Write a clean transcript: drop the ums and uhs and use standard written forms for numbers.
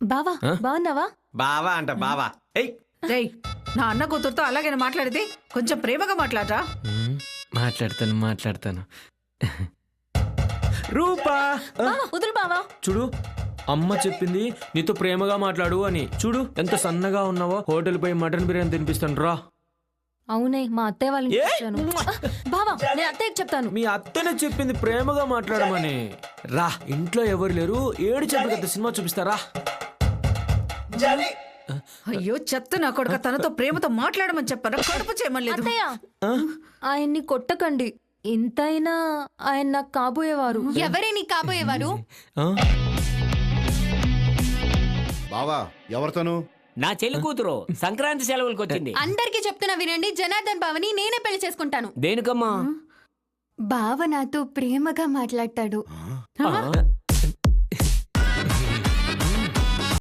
బావా బాగున్నావా? బావా అంట బావా. ఏయ్ రేయ్, నా అన్న కూతురుతో అలాగైనా మాట్లాడితే కొంచెం ప్రేమగా మాట్లాడరా. మాట్లాడతాను రూపా బావా వదులు బావా. చూడు, అమ్మ చెప్పింది నీతో ప్రేమగా మాట్లాడు అని. చూడు ఎంత సన్నగా ఉన్నావో. హోటల్ పోయి మటన్ బిర్యానీ తినిపిస్తాను రా. అవునే, మా అత్తయ్య వాళ్ళని ఏ? చూశాను. బావా నేను అత్తయ్యకి చెప్తాను. మీ అత్తనే చెప్పింది ప్రేమగా మాట్లాడమని. రా, ఇంట్లో ఎవరు లేరు. ఏడు చెప్పు కదా సినిమా చూపిస్తారా. అయ్యో చెత్త నా కొడుక, తనతో ప్రేమతో మాట్లాడమని చెప్పారా? కడుపు చేయమలేదు. అత్తయ్య ఆయన్ని కొట్టకండి. ఇంతైనా ఆయన నాకు కాబోయేవారు. ఎవరే నీ కాబోయేవారు? ఆ? బావా ఎవరితోను? నా చెల్లి కూతురు సంక్రాంతి సెలవులకు వచ్చింది. అందరికీ చెప్తున్నా వినండి, జనార్దన్ బావని నేనే పెళ్లి చేసుకుంటాను. దేనికమ్మా? బావ నాతో ప్రేమగా మాట్లాడతాడు. ఆ?